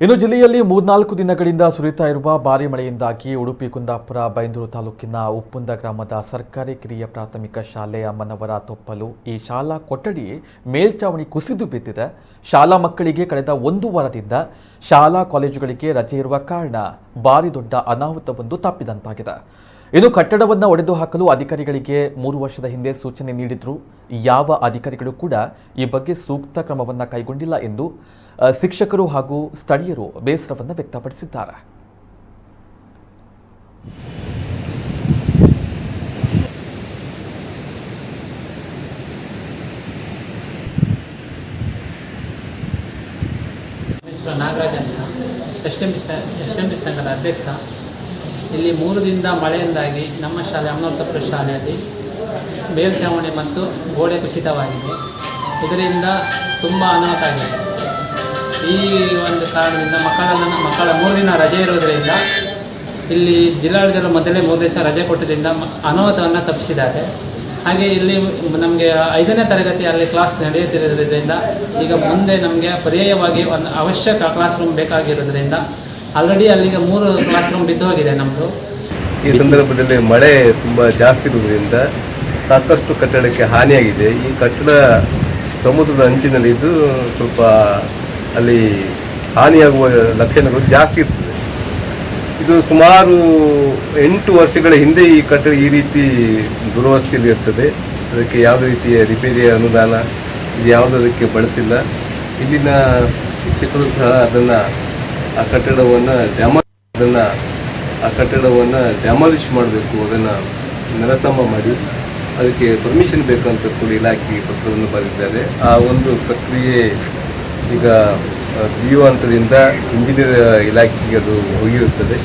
ಇನ್ನು ಜಿಲ್ಲೆಯಲ್ಲಿ 3-4 ದಿನಗಳಿಂದ ಸುರಿತಾ ಇರುವ ಭಾರೀ ಮಳೆಯಿಂದಾಗಿ ಉಡುಪಿ ಕುಂದಾಪುರ ಬೈಂದೂರು ತಾಲೂಕಿನ ಉಪ್ಪುಂದ ಗ್ರಾಮದ ಸರ್ಕಾರಿ ಕಿರಿಯ ಪ್ರಾಥಮಿಕ ಶಾಲೆ ಅಮ್ಮನವರ ತೊಪ್ಪಲು ಈ ಶಾಲಾ ಕೊಠಡಿ ಮೇಲ್ಚಾವಣಿ ಕುಸಿದು ಬಿದ್ದಿದೆ. ಶಾಲಾ ಮಕ್ಕಳಿಗೆ ಕಳೆದ 1 ವಾರದಿಂದ ಶಾಲಾ ಕಾಲೇಜುಗಳಿಗೆ ರಜೆ ಇರುವ ಕಾರಣ ಭಾರಿ ದೊಡ್ಡ ಅನಾಹುತವೊಂದು ತಪ್ಪಿದಂತಾಗಿದೆ. ಇನ್ನು ಕಟ್ಟಡವನ್ನು ಒಡೆದು ಹಾಕಲು ಅಧಿಕಾರಿಗಳಿಗೆ 3 ವರ್ಷದ ಹಿಂದೆ ಸೂಚನೆ ನೀಡಿದ್ರು. ಯಾವ ಅಧಿಕಾರಿಗಳು ಕೂಡ ಈ ಬಗ್ಗೆ ಸೂಕ್ತ ಕ್ರಮವನ್ನು ಕೈಗೊಂಡಿಲ್ಲ ಎಂದು ಶಿಕ್ಷಕರು ಹಾಗೂ ಸ್ಥಳೀಯರು ಬೇಸರವನ್ನು ವ್ಯಕ್ತಪಡಿಸಿದ್ದಾರೆ. ನಾಗರಾಜ್ ಅಂತ ಎಸ್.ಎಂ.ಪಿ ಸಂಘದ ಅಧ್ಯಕ್ಷ. ಇಲ್ಲಿ 3 ದಿನದ ಮಳೆಯಿಂದಾಗಿ ನಮ್ಮ ಶಾಲೆ ಅಮ್ಮನವರ ಶಾಲೆಯಲ್ಲಿ ಮೇಲ್ಛಾವಣಿ ಮತ್ತು ಗೋಡೆ ಕುಸಿತವಾಗಿದೆ. ಇದರಿಂದ ತುಂಬ ಅನಾಹುತ ಆಗಿದೆ. ಈ ಒಂದು ಕಾರಣದಿಂದ ಮಕ್ಕಳ 3 ದಿನ ರಜೆ ಇರೋದರಿಂದ ಇಲ್ಲಿ ಜಿಲ್ಲಾಡಳಿತರು ಮೊದಲೇ 3 ದಿವಸ ರಜೆ ಕೊಟ್ಟದಿಂದ ಅನಾಹುತವನ್ನು ತಪ್ಪಿಸಿದ್ದಾರೆ. ಹಾಗೆ ಇಲ್ಲಿ ನಮಗೆ 5ನೇ ತರಗತಿಯಲ್ಲಿ ಕ್ಲಾಸ್ ನಡೆಯುತ್ತಿರೋದ್ರಿಂದ ಈಗ ಮುಂದೆ ನಮಗೆ ಪರ್ಯಾಯವಾಗಿ ಒಂದು ಅವಶ್ಯಕ ಕ್ಲಾಸ್ ರೂಮ್ ಬೇಕಾಗಿರೋದ್ರಿಂದ ಆಲ್ರೆಡಿ ಅಲ್ಲಿಗೆ 3 ಕ್ಲಾಸ್ ರೂಮ್ ಬಿದ್ದು ಹೋಗಿದೆ ನಮ್ಮದು. ಈ ಸಂದರ್ಭದಲ್ಲಿ ಮಳೆ ತುಂಬ ಜಾಸ್ತಿ ಇರುವುದರಿಂದ ಸಾಕಷ್ಟು ಕಟ್ಟಡಕ್ಕೆ ಹಾನಿಯಾಗಿದೆ. ಈ ಕಟ್ಟಡ ಸಮುದ್ರದ ಅಂಚಿನಲ್ಲಿದ್ದು ಸ್ವಲ್ಪ ಅಲ್ಲಿ ಹಾನಿಯಾಗುವ ಲಕ್ಷಣಗಳು ಜಾಸ್ತಿ ಇರ್ತದೆ. ಇದು ಸುಮಾರು 8 ವರ್ಷಗಳ ಹಿಂದೆ ಈ ಕಟ್ಟಡ ಈ ರೀತಿ ದುರವಸ್ಥೆಯಲ್ಲಿ ಇರ್ತದೆ. ಅದಕ್ಕೆ ಯಾವುದೇ ರೀತಿಯ ರಿಪೇರಿಯ ಅನುದಾನ ಇದು ಯಾವುದಕ್ಕೆ ಬಳಸಿಲ್ಲ. ಇಲ್ಲಿನ ಶಿಕ್ಷಕರು ಸಹ ಆ ಕಟ್ಟಡವನ್ನು ಡ್ಯಾಮಾಲಿಷ್ ಮಾಡಬೇಕು, ಅದನ್ನು ನೆಲಸಮ ಮಾಡಿ ಅದಕ್ಕೆ ಪರ್ಮಿಷನ್ ಬೇಕಂತ ಕೂಡ ಇಲಾಖೆಗೆ ಪತ್ರವನ್ನು ಬರೆದಿದ್ದಾರೆ. ಆ ಒಂದು ಪ್ರಕ್ರಿಯೆ ಈಗ BO ಹಂತದಿಂದ ಇಂಜಿನಿಯರ್ ಇಲಾಖೆಗೆ ಅದು ಹೋಗಿರುತ್ತದೆ.